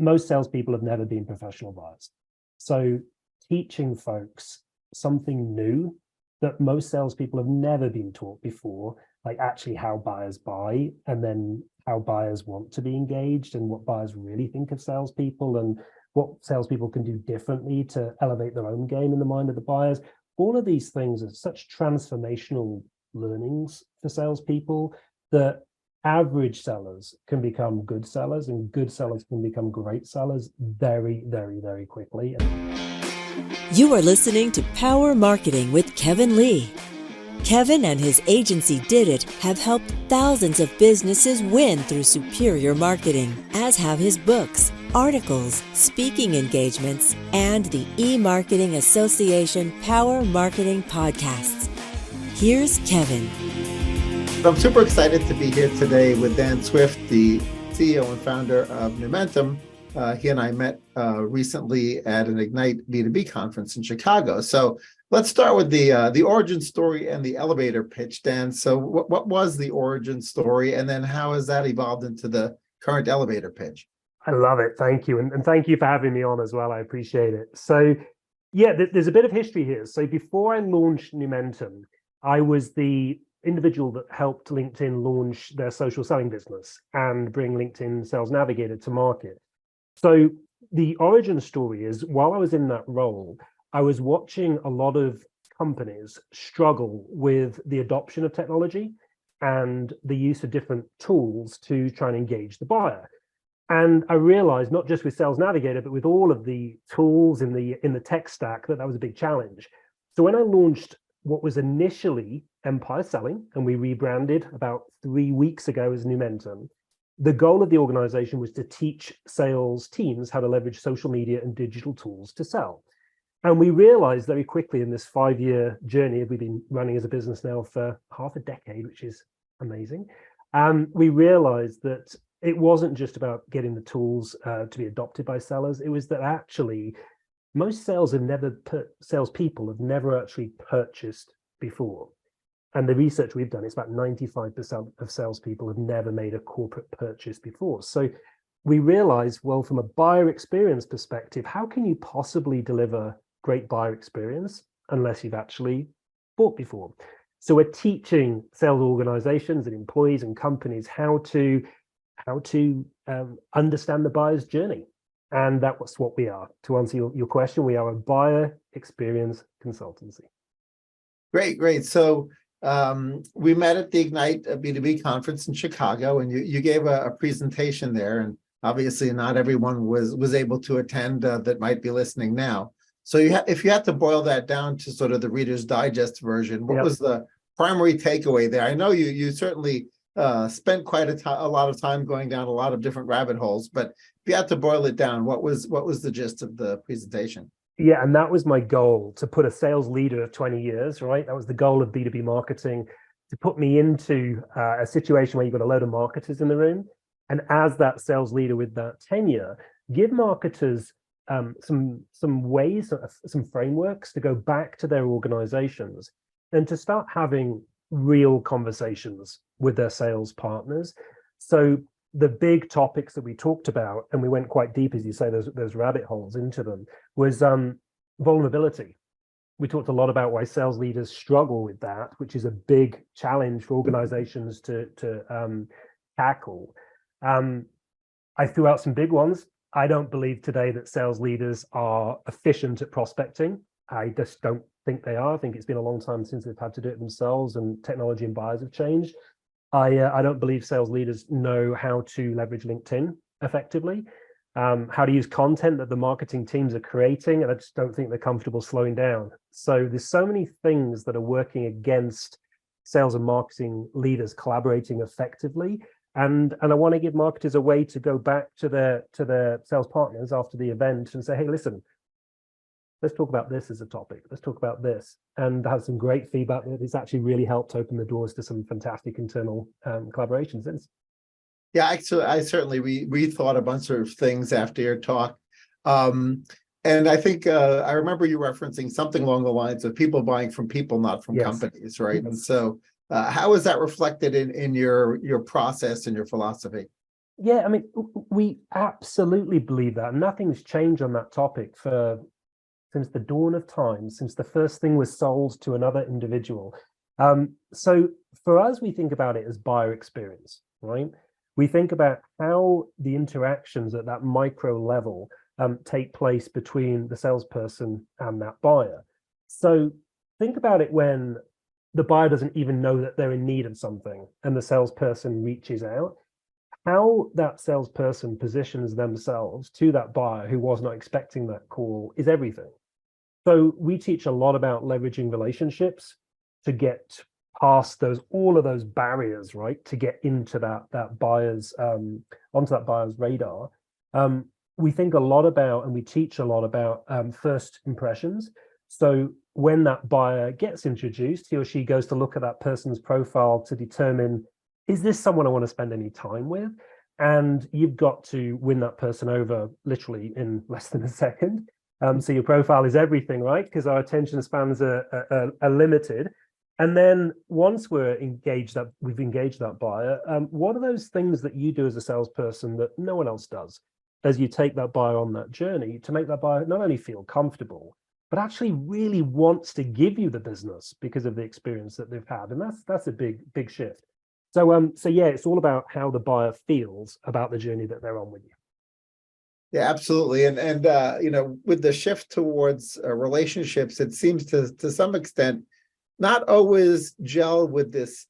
most salespeople have never been professional buyers. So teaching folks something new that most salespeople have never been taught before, like actually how buyers buy, and then how buyers want to be engaged, and what buyers really think of salespeople, and what salespeople can do differently to elevate their own game in the mind of the buyers. All of these things are such transformational learnings for salespeople that average sellers can become good sellers, and good sellers can become great sellers very, very, very quickly. You are listening to Power Marketing with Kevin Lee. Kevin and his agency Did It have helped thousands of businesses win through superior marketing, as have his books, articles, speaking engagements, and the E-Marketing Association Power Marketing podcasts. Here's Kevin. I'm super excited to be here today with Dan Swift, the CEO and founder of Numentum. He and I met recently at an Ignite B2B conference in Chicago. So let's start with the origin story and the elevator pitch, Dan. So what was the origin story, and then how has that evolved into the current elevator pitch? I love it. Thank you. And thank you for having me on as well. I appreciate it. So yeah, there's a bit of history here. So before I launched Numentum, I was the individual that helped LinkedIn launch their social selling business and bring LinkedIn Sales Navigator to market. So the origin story is, while I was in that role, I was watching a lot of companies struggle with the adoption of technology and the use of different tools to try and engage the buyer. And I realized, not just with Sales Navigator, but with all of the tools in the tech stack, that was a big challenge. So when I launched what was initially Empire Selling, and we rebranded about 3 weeks ago as Numentum, the goal of the organization was to teach sales teams how to leverage social media and digital tools to sell. And we realized very quickly in this 5-year journey, we've been running as a business now for half a decade, which is amazing. We realized that it wasn't just about getting the tools to be adopted by sellers. It was that actually most salespeople have never actually purchased before. And the research we've done is about 95% of salespeople have never made a corporate purchase before. So we realized, well, from a buyer experience perspective, how can you possibly deliver great buyer experience unless you've actually bought before? So we're teaching sales organizations and employees and companies how to understand the buyer's journey. And that's what we are. To answer your question, we are a buyer experience consultancy. Great. So we met at the Ignite B2B conference in Chicago, and you gave a presentation there, and obviously not everyone was able to attend that might be listening now. So if you had to boil that down to sort of the Reader's Digest version, what was the primary takeaway there? I know you certainly spent quite a lot of time going down a lot of different rabbit holes, but if you had to boil it down, what was the gist of the presentation? Yeah, and that was my goal, to put a sales leader of 20 years, right? That was the goal of B2B marketing, to put me into a situation where you've got a load of marketers in the room. And as that sales leader with that tenure, give marketers some ways, some frameworks to go back to their organizations and to start having real conversations with their sales partners. So the big topics that we talked about, and we went quite deep, as you say, those rabbit holes into them, was vulnerability. We talked a lot about why sales leaders struggle with that, which is a big challenge for organizations to tackle. I threw out some big ones. I don't believe today that sales leaders are efficient at prospecting. I just don't think they are. I think it's been a long time since they've had to do it themselves, and technology and buyers have changed. I don't believe sales leaders know how to leverage LinkedIn effectively, how to use content that the marketing teams are creating, and I just don't think they're comfortable slowing down. So there's so many things that are working against sales and marketing leaders collaborating effectively. And I want to give marketers a way to go back to their sales partners after the event and say, hey, listen, let's talk about this as a topic. Let's talk about this. And have some great feedback that it's actually really helped open the doors to some fantastic internal collaborations. Yeah, actually, I certainly rethought a bunch of things after your talk. And I think I remember you referencing something along the lines of people buying from people, not from companies, right? Yes. And so how is that reflected in your process and your philosophy? Yeah, I mean, we absolutely believe that. Nothing's changed on that topic since the dawn of time, since the first thing was sold to another individual. So for us, we think about it as buyer experience, right? We think about how the interactions at that micro level take place between the salesperson and that buyer. So think about it when the buyer doesn't even know that they're in need of something and the salesperson reaches out. How that salesperson positions themselves to that buyer who was not expecting that call is everything. So we teach a lot about leveraging relationships to get past all of those barriers, right? To get into that buyer's onto that buyer's radar. We think a lot about, and we teach a lot about first impressions. So when that buyer gets introduced, he or she goes to look at that person's profile to determine, is this someone I want to spend any time with? And you've got to win that person over literally in less than a second. So your profile is everything, right? Because our attention spans are limited. And then once we've engaged that buyer, what are those things that you do as a salesperson that no one else does as you take that buyer on that journey to make that buyer not only feel comfortable, but actually really wants to give you the business because of the experience that they've had. And that's a big shift. So yeah, it's all about how the buyer feels about the journey that they're on with you. Yeah, absolutely. And with the shift towards relationships, it seems to some extent not always gel with this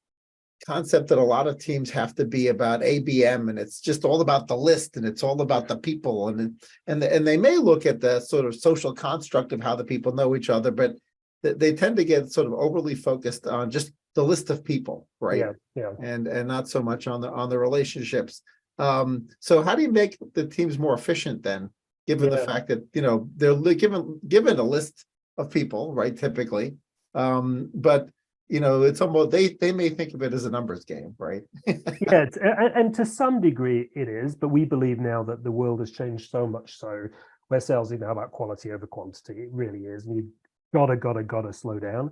concept that a lot of teams have to be about ABM, and it's just all about the list and it's all about the people, and they may look at the sort of social construct of how the people know each other, but they tend to get sort of overly focused on just the list of people, right? Yeah. And not so much on the relationships. So how do you make the teams more efficient then, given the fact that they're given a list of people, right? Typically, but it's almost they may think of it as a numbers game, right? Yeah, and to some degree it is, but we believe now that the world has changed so much so where sales is now about quality over quantity. It really is, and you've gotta slow down.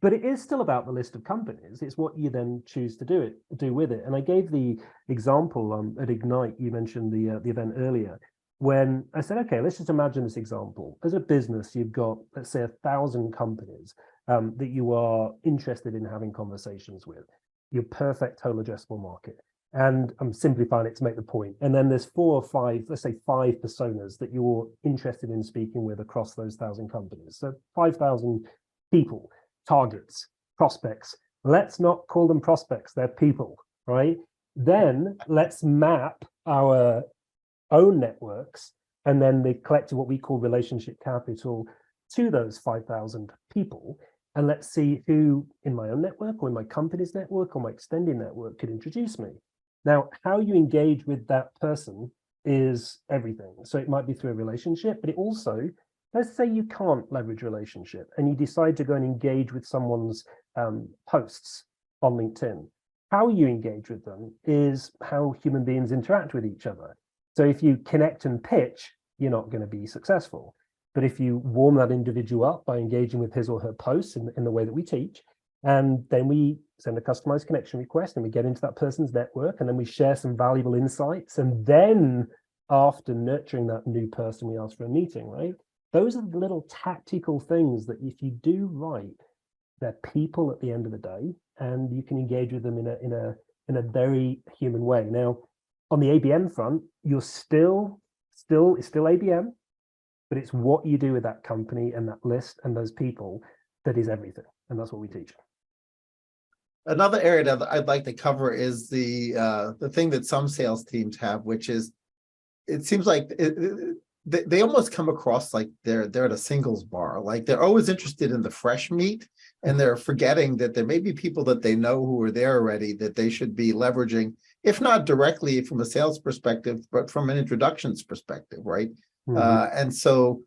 But it is still about the list of companies. It's what you then choose to do with it. And I gave the example at Ignite. You mentioned the event earlier when I said, okay, let's just imagine this example. As a business, you've got, let's say, 1,000 companies that you are interested in having conversations with. Your perfect total addressable market. And I'm simplifying it to make the point. And then there's 4 or 5, let's say 5 personas that you're interested in speaking with across those 1,000 companies. So 5,000 people. Targets, prospects. Let's not call them prospects, they're people, right? Then let's map our own networks and then the collective, what we call relationship capital, to those 5,000 people. And let's see who in my own network or in my company's network or my extended network could introduce me. Now, how you engage with that person is everything. So it might be through a relationship, but it also, let's say you can't leverage relationship and you decide to go and engage with someone's posts on LinkedIn. How you engage with them is how human beings interact with each other. So if you connect and pitch, you're not going to be successful. But if you warm that individual up by engaging with his or her posts in the way that we teach, and then we send a customized connection request and we get into that person's network and then we share some valuable insights. And then after nurturing that new person, we ask for a meeting, right? Those are the little tactical things that if you do right, they're people at the end of the day, and you can engage with them in a very human way. Now, on the ABM front, you're still ABM, but it's what you do with that company and that list and those people that is everything, and that's what we teach. Another area that I'd like to cover is the thing that some sales teams have, which is it seems like they almost come across like they're at a singles bar, like they're always interested in the fresh meat, and they're forgetting that there may be people that they know who are there already that they should be leveraging, if not directly from a sales perspective, but from an introductions perspective, right? And so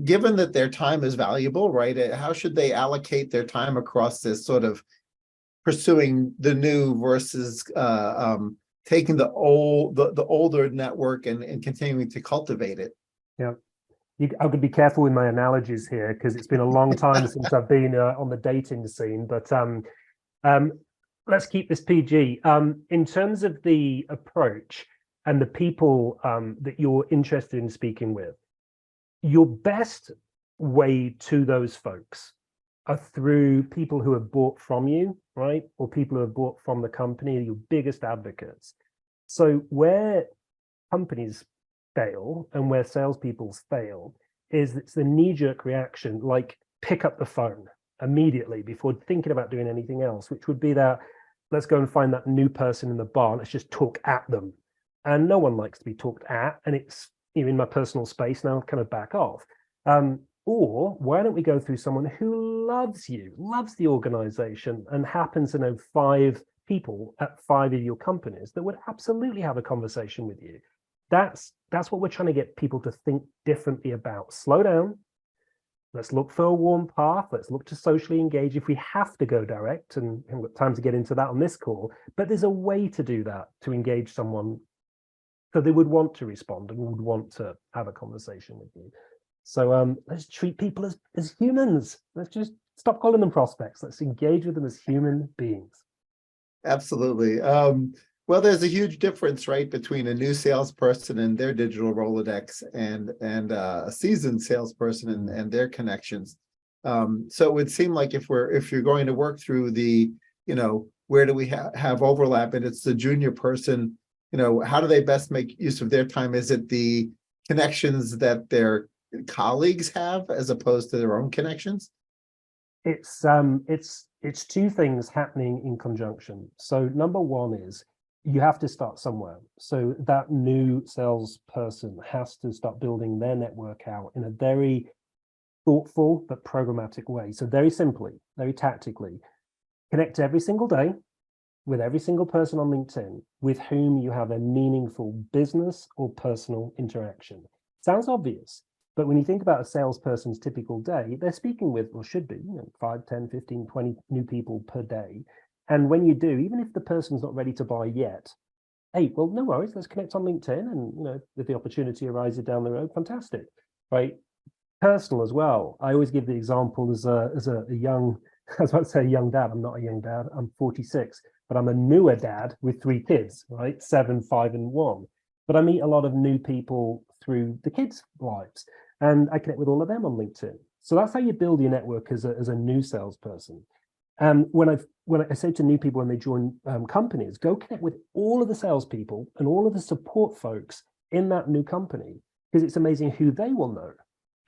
given that their time is valuable, right, how should they allocate their time across this sort of pursuing the new versus taking the older network and continuing to cultivate it? Yeah, I could be careful with my analogies here because it's been a long time since I've been on the dating scene. But let's keep this PG. In terms of the approach and the people that you're interested in speaking with, your best way to those folks are through people who have bought from you, right? Or people who have bought from the company, your biggest advocates. So where companies fail and where salespeople fail is it's the knee-jerk reaction, like pick up the phone immediately before thinking about doing anything else, which would be that let's go and find that new person in the bar, let's just talk at them. And no one likes to be talked at, and it's in my personal space now, kind of back off. Or why don't we go through someone who loves you, loves the organization, and happens to know 5 people at 5 of your companies that would absolutely have a conversation with you. That's what we're trying to get people to think differently about. Slow down. Let's look for a warm path. Let's look to socially engage if we have to go direct, and we haven't got time to get into that on this call, but there's a way to do that, to engage someone so they would want to respond and would want to have a conversation with you. So let's treat people as humans. Let's just stop calling them prospects. Let's engage with them as human beings. Absolutely. Well, there's a huge difference, right, between a new salesperson and their digital Rolodex and a seasoned salesperson and their connections. So it would seem like if you're going to work through the, where do we have overlap, and it's the junior person, how do they best make use of their time? Is it the connections that their colleagues have as opposed to their own connections? It's 2 things happening in conjunction. So number one is you have to start somewhere. So that new salesperson has to start building their network out in a very thoughtful but programmatic way. So very simply, very tactically, connect every single day with every single person on LinkedIn with whom you have a meaningful business or personal interaction. Sounds obvious, but when you think about a salesperson's typical day, they're speaking with, or should be, 5, 10, 15, 20 new people per day. And when you do, even if the person's not ready to buy yet, hey, well, no worries, let's connect on LinkedIn, and if the opportunity arises down the road, fantastic, right? Personal as well. I always give the example as a young, I was about to say a young dad. I'm not a young dad. I'm 46, but I'm a newer dad with 3 kids, right? 7, 5, and 1. But I meet a lot of new people through the kids' lives, and I connect with all of them on LinkedIn. So that's how you build your network as a new salesperson. And when I say to new people when they join companies, go connect with all of the salespeople and all of the support folks in that new company, because it's amazing who they will know,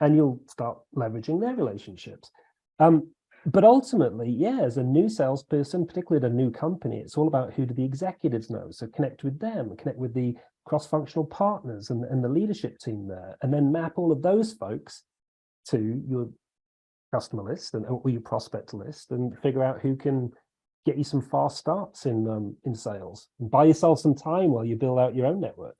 and you'll start leveraging their relationships. But ultimately, yeah, as a new salesperson, particularly at a new company, it's all about who do the executives know. So connect with them, connect with the cross-functional partners and the leadership team there, and then map all of those folks to your customer list or your prospect list, and figure out who can get you some fast starts in sales, and buy yourself some time while you build out your own network.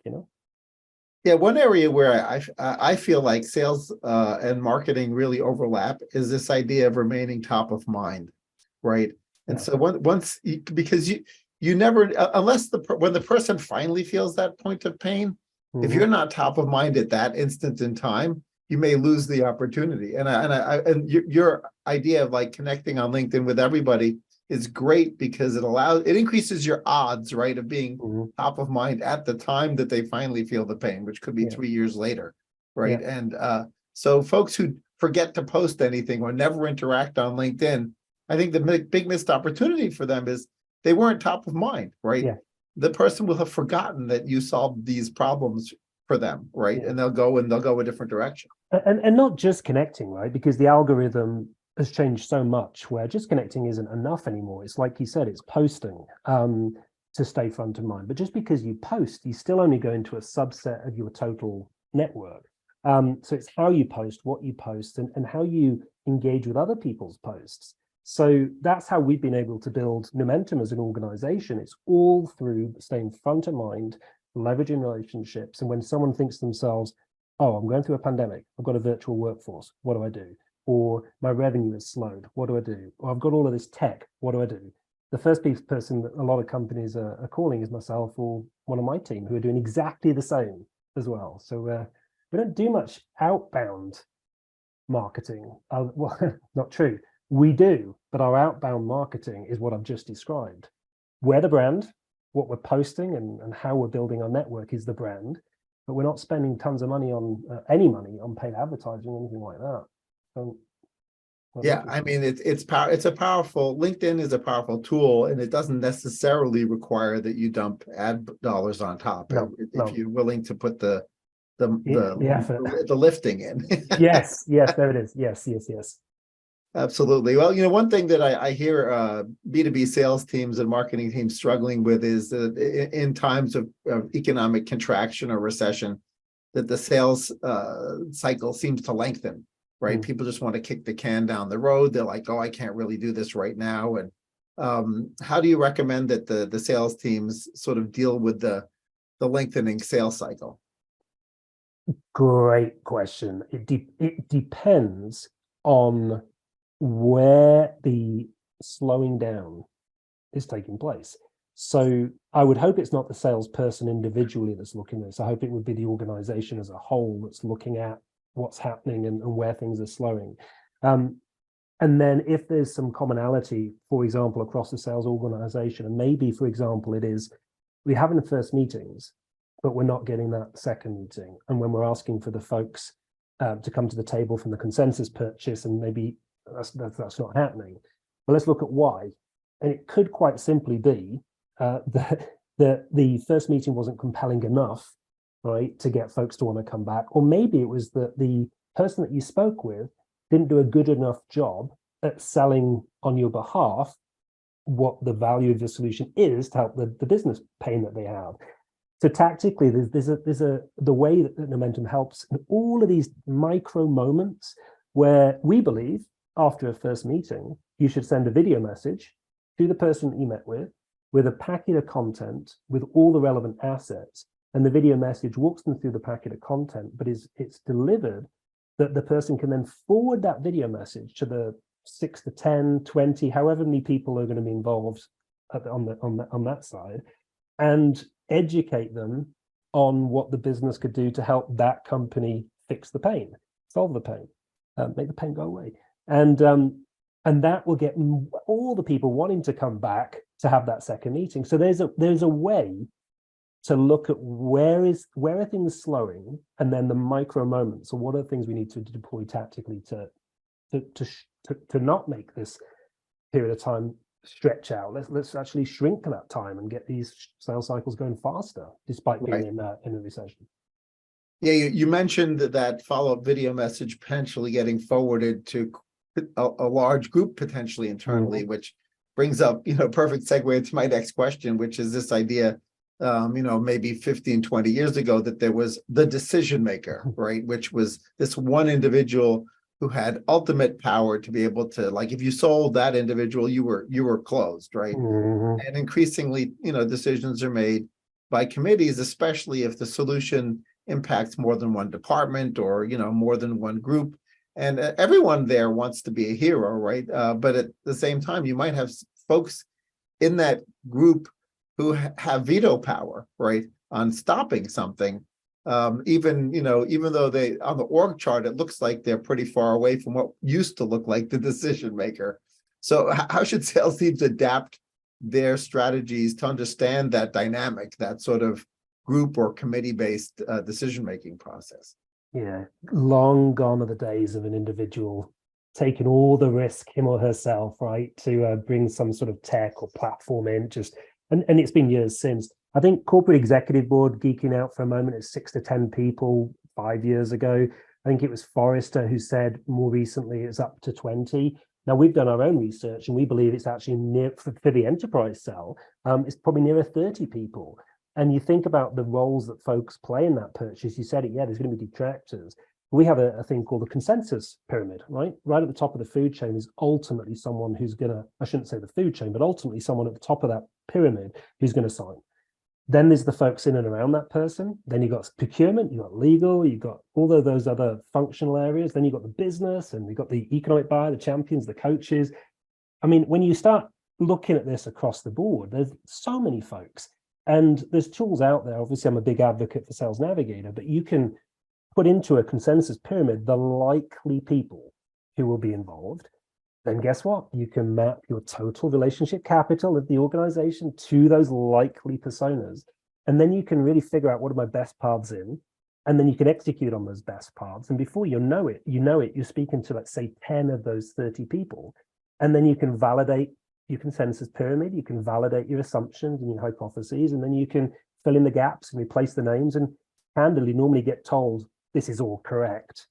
Yeah, one area where I feel like sales and marketing really overlap is this idea of remaining top of mind, right? And so because you never, unless when the person finally feels that point of pain, if you're not top of mind at that instant in time, you may lose the opportunity. And your idea of like connecting on LinkedIn with everybody is great, because it increases your odds, right, of being top of mind at the time that they finally feel the pain, which could be 3 years later, right? And so folks who forget to post anything or never interact on LinkedIn, I think the big missed opportunity for them is they weren't top of mind, right? Yeah. The person will have forgotten that you solved these problems for them, right? And they'll go a different direction. And not just connecting, right? Because the algorithm has changed so much where just connecting isn't enough anymore. It's like you said, it's posting to stay front of mind. But just because you post, you still only go into a subset of your total network. So it's how you post, what you post, and how you engage with other people's posts. So that's how we've been able to build Numentum as an organization. It's all through staying front of mind, leveraging relationships. And when someone thinks to themselves, oh, I'm going through a pandemic, I've got a virtual workforce, what do I do? Or my revenue is slowed, what do I do? Or I've got all of this tech, what do I do? The first person that a lot of companies are calling is myself or one of my team, who are doing exactly the same as well. So we don't do much outbound marketing. Well, not true. We do, but our outbound marketing is what I've just described. we're the brand, what we're posting and how we're building our network is the brand, but we're not spending tons of money on any money on paid advertising or anything like that. So, yeah, I mean, it's a powerful, LinkedIn is a powerful tool, and it doesn't necessarily require that you dump ad dollars on top. No, if you're willing to put the effort. the lifting in. Yes, there it is. Yes. Absolutely. Well, one thing that I hear B2B sales teams and marketing teams struggling with is that in times of economic contraction or recession, that the sales cycle seems to lengthen, right? People just want to kick the can down the road. They're like, oh, I can't really do this right now. And how do you recommend that the sales teams sort of deal with the lengthening sales cycle? Great question. It depends on where the slowing down is taking place. So I would hope it's not the salesperson individually that's looking at this. I hope it would be the organization as a whole that's looking at what's happening and where things are slowing. And then if there's some commonality, for example, across the sales organization, and maybe, for example, it is we're having the first meetings, but we're not getting that second meeting. And when we're asking for the folks to come to the table from the consensus purchase, and maybe that's not happening. But let's look at why. And it could quite simply be that the first meeting wasn't compelling enough, right, to get folks to want to come back. Or maybe it was that the person that you spoke with didn't do a good enough job at selling on your behalf what the value of the solution is to help the business pain that they have. So tactically, there's the way that Numentum helps in all of these micro moments where we believe after a first meeting, you should send a video message to the person that you met with a packet of content with all the relevant assets. And the video message walks them through the packet of content, but it's delivered that the person can then forward that video message to the 6 to 10, 20, however many people are going to be involved on that side, and educate them on what the business could do to help that company fix the pain, solve the pain, make the pain go away. And that will get all the people wanting to come back to have that second meeting. So there's a way to look at where are things slowing, and then the micro moments. So what are the things we need to deploy tactically to not make this period of time stretch out. Let's actually shrink that time and get these sales cycles going faster, despite being in a recession. Yeah, you mentioned that follow-up video message potentially getting forwarded to a large group potentially internally, which brings up, perfect segue into my next question, which is this idea, maybe 15, 20 years ago, that there was the decision maker, right? Which was this one individual who had ultimate power to be able to, like, if you sold that individual, you were closed, right? And increasingly, decisions are made by committees, especially if the solution impacts more than one department or, more than one group. And everyone there wants to be a hero, right? But at the same time, you might have folks in that group who have veto power, right, on stopping something. Even though they, on the org chart, it looks like they're pretty far away from what used to look like the decision maker. So how should sales teams adapt their strategies to understand that dynamic, that sort of group or committee-based decision-making process? Yeah, long gone are the days of an individual taking all the risk, him or herself, right, to bring some sort of tech or platform in. And it's been years since. I think corporate executive board, geeking out for a moment, is 6 to 10 people 5 years ago. I think it was Forrester who said more recently it's up to 20. Now, we've done our own research and we believe it's actually near, for the enterprise sell, it's probably nearer 30 people. And you think about the roles that folks play in that purchase, you said it, there's going to be detractors. We have a thing called the consensus pyramid, right? Right at the top of the food chain is ultimately someone who's going to, I shouldn't say the food chain, but ultimately someone at the top of that pyramid who's going to sign. Then there's the folks in and around that person. Then you've got procurement, you've got legal, you've got all of those other functional areas. Then you've got the business, and you've got the economic buyer, the champions, the coaches. I mean, when you start looking at this across the board, there's so many folks. And there's tools out there. Obviously, I'm a big advocate for Sales Navigator, but you can put into a consensus pyramid the likely people who will be involved. then guess what? You can map your total relationship capital of the organization to those likely personas. And then you can really figure out what are my best paths in. And then you can execute on those best paths. And before you know it, you're speaking to, let's say, 10 of those 30 people. And then you can validate your consensus pyramid, you can validate your assumptions and your hypotheses, and then you can fill in the gaps and replace the names, and candidly normally get told this is all correct.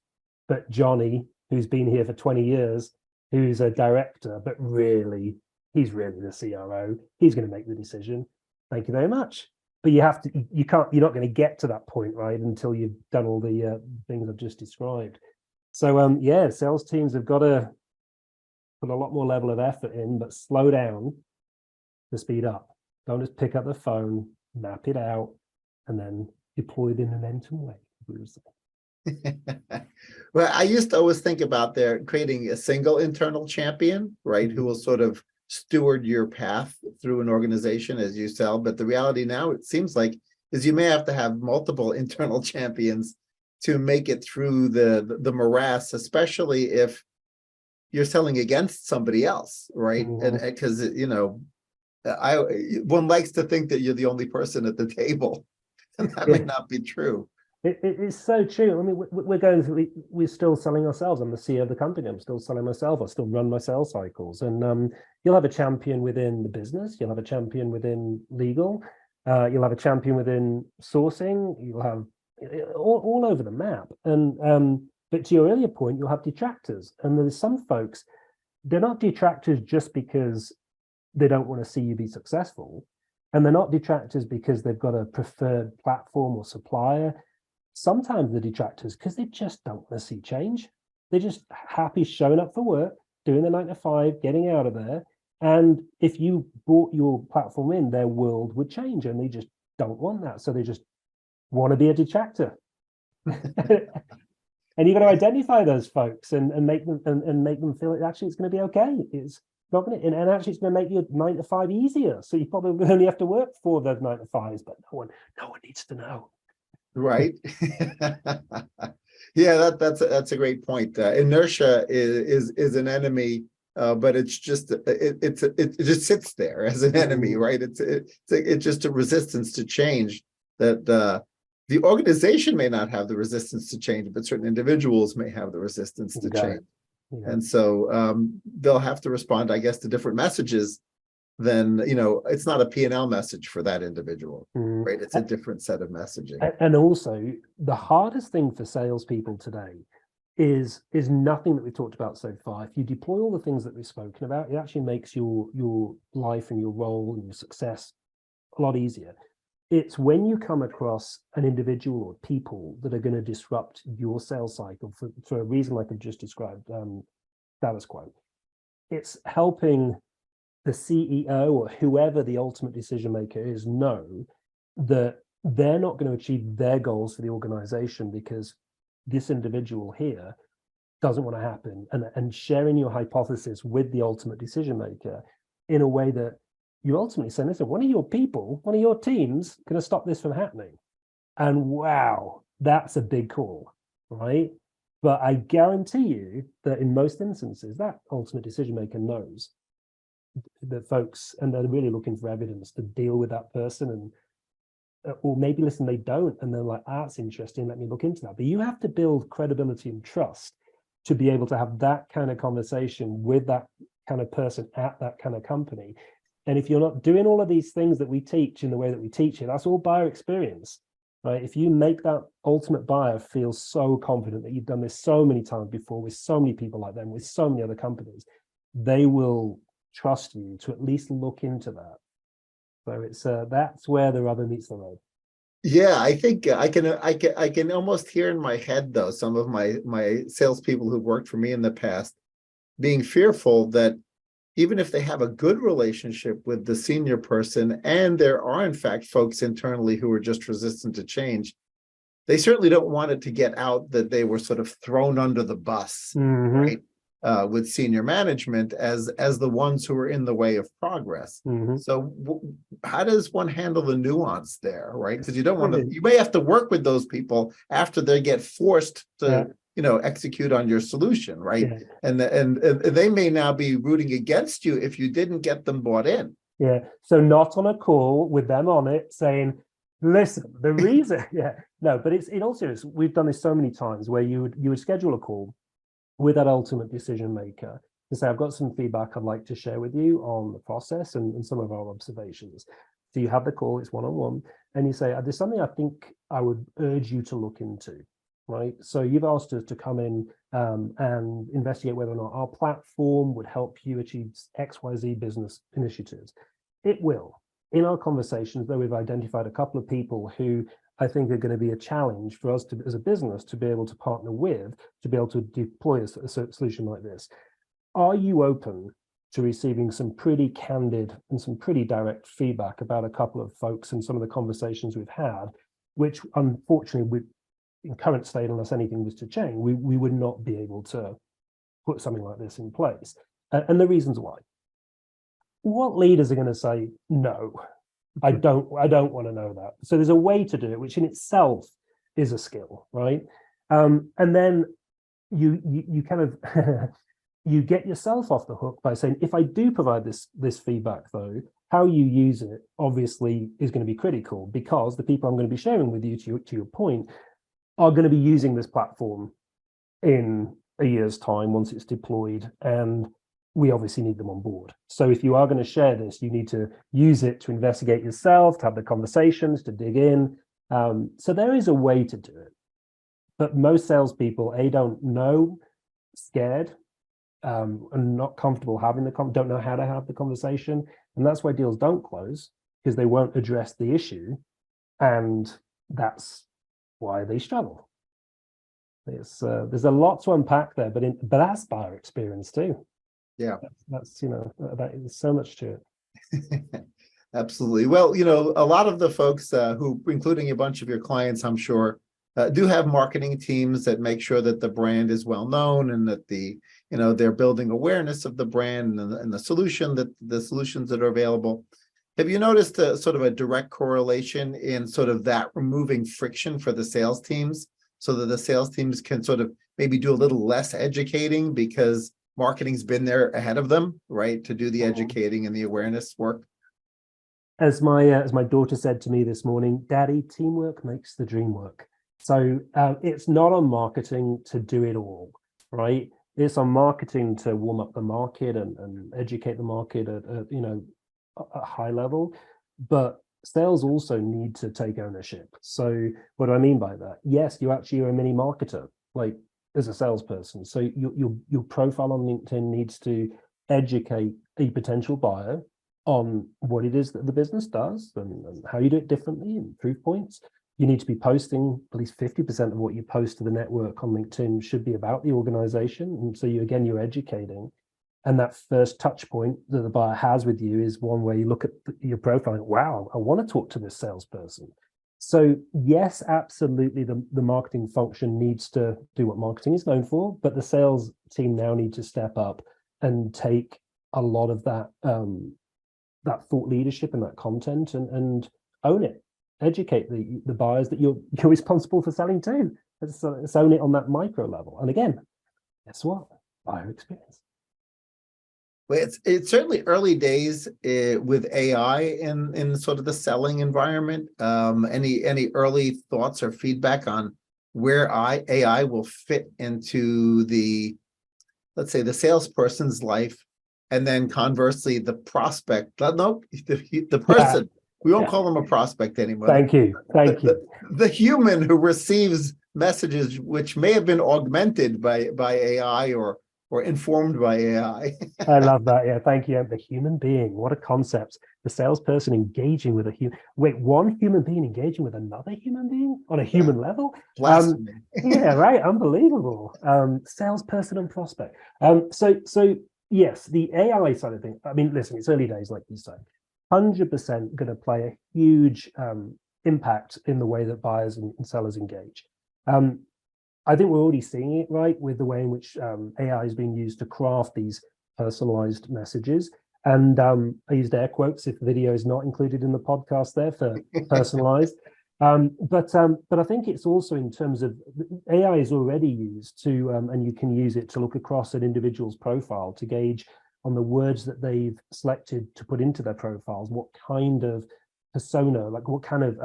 But Johnny, who's been here for 20 years, who's a director, but really, he's really the CRO, he's going to make the decision. Thank you very much. But you're not going to get to that point, right, until you've done all the things I've just described. So yeah, sales teams have got to put a lot more level of effort in, but slow down to speed up. Don't just pick up the phone, map it out, and then deploy it in a Numentum way. Well, I used to always think about creating a single internal champion, right, who will sort of steward your path through an organization as you sell. But the reality now, it seems like, is you may have to have multiple internal champions to make it through the morass, especially if you're selling against somebody else, right? And because one likes to think that you're the only person at the table, and that may not be true. It is so true. I mean, we're still selling ourselves. I'm the CEO of the company. I'm still selling myself. I still run my sales cycles. And you'll have a champion within the business. You'll have a champion within legal. You'll have a champion within sourcing. You'll have all over the map. And but to your earlier point, you'll have detractors. And there's some folks, they're not detractors just because they don't want to see you be successful. And they're not detractors because they've got a preferred platform or supplier. Sometimes the detractors because they just don't want to see change. They're just happy showing up for work, doing the 9 to 5, getting out of there. And if you brought your platform in, their world would change, and they just don't want that. So they just want to be a detractor. And you've got to identify those folks and make them feel like actually it's going to be okay. It's not going to, and actually it's going to make your 9 to 5 easier. So you probably only have to work 4 of those 9 to 5s, but no one needs to know. Right. Yeah, that's a great point. Inertia is an enemy, but it's just it just sits there as an enemy, right? It's just a resistance to change that the organization may not have the resistance to change, but certain individuals may have the resistance to change. Yeah. And so they'll have to respond, I guess, to different messages. Then it's not a P&L message for that individual, right? It's a different set of messaging. And also, the hardest thing for salespeople today is nothing that we've talked about so far. If you deploy all the things that we've spoken about, it actually makes your life and your role and your success a lot easier. It's when you come across an individual or people that are going to disrupt your sales cycle for a reason like I've just described, status quo. It's helping the CEO or whoever the ultimate decision maker is know that they're not going to achieve their goals for the organization because this individual here doesn't want to happen, and sharing your hypothesis with the ultimate decision maker in a way that you ultimately say, listen, one of your people, one of your teams going to stop this from happening. And wow, that's a big call, right? But I guarantee you that in most instances, that ultimate decision maker knows that folks, and they're really looking for evidence to deal with that person, and or maybe listen, they don't, and they're like, that's interesting, let me look into that. But you have to build credibility and trust to be able to have that kind of conversation with that kind of person at that kind of company. And if you're not doing all of these things that we teach in the way that we teach it, that's all buyer experience, right? If you make that ultimate buyer feel so confident that you've done this so many times before with so many people like them, with so many other companies, they will trust you to at least look into that. So it's that's where the rubber meets the road. Yeah, I think I can almost hear in my head though some of my salespeople who've worked for me in the past being fearful that even if they have a good relationship with the senior person, and there are in fact folks internally who are just resistant to change, they certainly don't want it to get out that they were sort of thrown under the bus, right? With senior management as the ones who are in the way of progress. So how does one handle the nuance there, right? Because you don't want to, you may have to work with those people after they get forced to, execute on your solution, right? Yeah. And they may now be rooting against you if you didn't get them bought in. Yeah. So not on a call with them on it saying, listen, the reason, yeah, no, but it's in all seriousness, we've done this so many times where you would schedule a call with that ultimate decision maker to say, I've got some feedback I'd like to share with you on the process and some of our observations. So you have the call, it's one-on-one, and you say, there's something I think I would urge you to look into, right? So you've asked us to come in and investigate whether or not our platform would help you achieve XYZ business initiatives. It will. In our conversations, though, we've identified a couple of people who I think are going to be a challenge for us to, as a business, to be able to partner with, to be able to deploy a solution like this. Are you open to receiving some pretty candid and some pretty direct feedback about a couple of folks and some of the conversations we've had, which unfortunately, in current state, unless anything was to change, we would not be able to put something like this in place. And the reasons why. What leaders are going to say, no, I don't want to know that. So there's a way to do it, which in itself is a skill, right? And then you kind of you get yourself off the hook by saying, if I do provide this feedback, though, how you use it obviously is going to be critical, because the people I'm going to be sharing with you, to your point, are going to be using this platform in a year's time once it's deployed, and we obviously need them on board. So if you are going to share this, you need to use it to investigate yourself, to have the conversations, to dig in. So there is a way to do it. But most salespeople, don't know, scared, and not comfortable having don't know how to have the conversation. And that's why deals don't close, because they won't address the issue. And that's why they struggle. There's a lot to unpack there, but that's buyer experience too. Yeah, that's that is so much to it. Absolutely. Well, a lot of the folks who, including a bunch of your clients, I'm sure, do have marketing teams that make sure that the brand is well known and that they're building awareness of the brand and the solutions that are available. Have you noticed sort of a direct correlation in sort of that removing friction for the sales teams, so that the sales teams can sort of maybe do a little less educating because marketing's been there ahead of them, right, to do the educating and the awareness work? As my daughter said to me this morning, Daddy, teamwork makes the dream work. So it's not on marketing to do it all, right? It's on marketing to warm up the market and educate the market at a high level. But sales also need to take ownership. So what do I mean by that? Yes, you actually are a mini marketer, like as a salesperson. So your profile on LinkedIn needs to educate a potential buyer on what it is that the business does and how you do it differently and proof points. You need to be posting at least 50% of what you post to the network on LinkedIn should be about the organization. And so you're educating. And that first touch point that the buyer has with you is one where you look at your profile and, wow, I want to talk to this salesperson. So yes, absolutely, the marketing function needs to do what marketing is known for, but the sales team now need to step up and take a lot of that that thought leadership and that content and own it. Educate the buyers that you're responsible for selling to. Let's own it on that micro level. And again, guess what? Buyer experience. Well, it's certainly early days with AI in sort of the selling environment. Any early thoughts or feedback on where AI will fit into let's say, the salesperson's life, and then conversely, the prospect? No, the person. Yeah. We won't call them a prospect anymore. Thank you. The human who receives messages which may have been augmented by AI or informed by AI. I love that. Yeah, thank you. The human being, what a concept. The salesperson engaging with a human. Wait, one human being engaging with another human being on a human level? Yeah, right. Unbelievable. Salesperson and prospect. So yes, the AI side of things. I mean, listen, it's early days, like you say. 100% going to play a huge impact in the way that buyers and sellers engage. I think we're already seeing it, right, with the way in which AI is being used to craft these personalized messages. And I used air quotes if the video is not included in the podcast there for personalized. But I think it's also in terms of AI is already used to, and you can use it to look across an individual's profile to gauge on the words that they've selected to put into their profiles, what kind of persona, like what kind of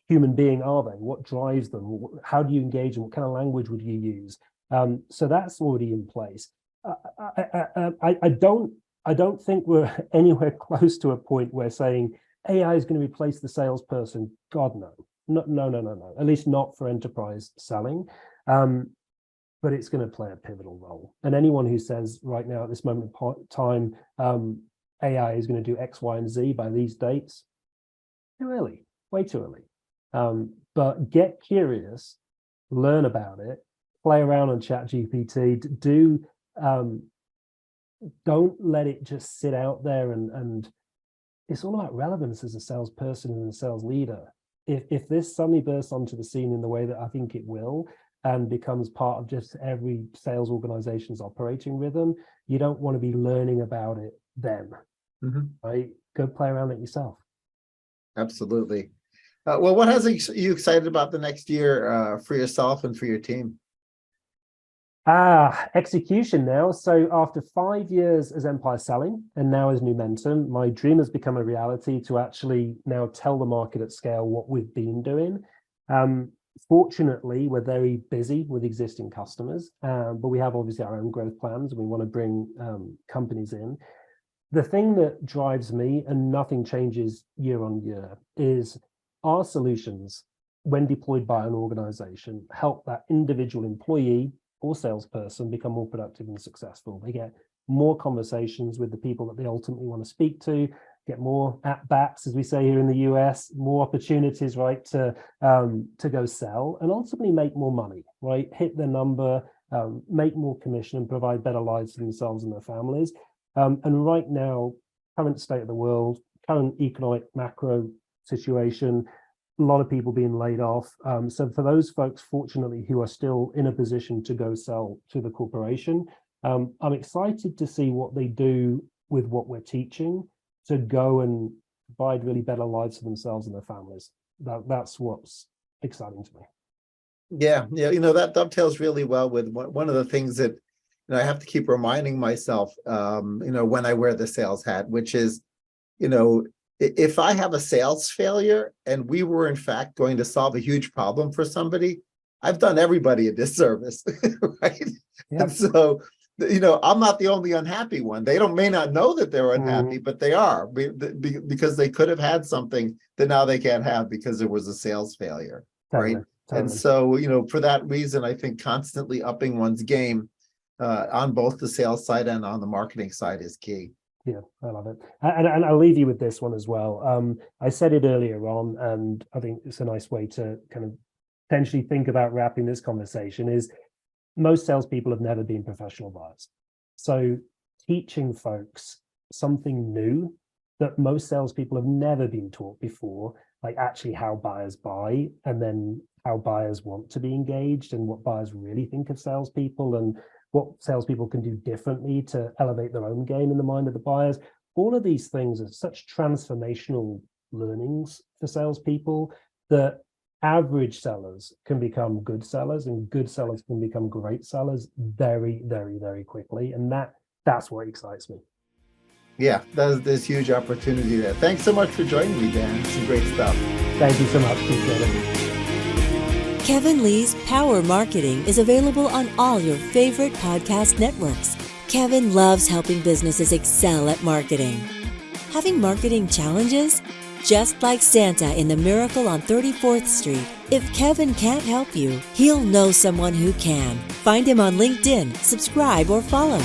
human being are they? What drives them? How do you engage them? What kind of language would you use? So that's already in place. I don't think we're anywhere close to a point where saying AI is going to replace the salesperson. God, no. No. At least not for enterprise selling. But it's going to play a pivotal role. And anyone who says right now at this moment in time, AI is going to do X, Y, and Z by these dates, too early, way too early. But get curious, learn about it, play around on ChatGPT. Don't let it just sit out there and it's all about relevance as a salesperson and a sales leader. If this suddenly bursts onto the scene in the way that I think it will and becomes part of just every sales organization's operating rhythm, you don't want to be learning about it then, right? Go play around it yourself. Absolutely. Well, what has you excited about the next year for yourself and for your team? Execution now. So after 5 years as Empire Selling and now as Numentum, my dream has become a reality to actually now tell the market at scale what we've been doing. Fortunately, we're very busy with existing customers, but we have obviously our own growth plans and we want to bring companies in. The thing that drives me, and nothing changes year on year, is our solutions, when deployed by an organization, help that individual employee or salesperson become more productive and successful. They get more conversations with the people that they ultimately want to speak to, get more at-bats, as we say here in the US, more opportunities, right, to go sell and ultimately make more money, right, hit their number, make more commission and provide better lives for themselves and their families. And right now, current state of the world, current economic macro situation, a lot of people being laid off. So for those folks, fortunately, who are still in a position to go sell to the corporation, I'm excited to see what they do with what we're teaching to go and provide really better lives for themselves and their families. That's what's exciting to me. Yeah, that dovetails really well with one of the things that I have to keep reminding myself, when I wear the sales hat, which is, if I have a sales failure and we were in fact going to solve a huge problem for somebody, I've done everybody a disservice, right? Yep. And so, I'm not the only unhappy one. They may not know that they're unhappy, but they are because they could have had something that now they can't have because there was a sales failure, right? Totally. And so, for that reason, I think constantly upping one's game on both the sales side and on the marketing side is key. Yeah, I love it. And I'll leave you with this one as well. I said it earlier on, and I think it's a nice way to kind of potentially think about wrapping this conversation is most salespeople have never been professional buyers. So teaching folks something new that most salespeople have never been taught before, like actually how buyers buy and then how buyers want to be engaged and what buyers really think of salespeople and what salespeople can do differently to elevate their own game in the mind of the buyers. All of these things are such transformational learnings for salespeople that average sellers can become good sellers and good sellers can become great sellers very, very, very quickly. And that's what excites me. Yeah, there's huge opportunity there. Thanks so much for joining me, Dan. Some great stuff. Thank you so much. Appreciate it. Kevin Lee's Power Marketing is available on all your favorite podcast networks. Kevin loves helping businesses excel at marketing. Having marketing challenges? Just like Santa in the Miracle on 34th Street, if Kevin can't help you, he'll know someone who can. Find him on LinkedIn, subscribe, or follow.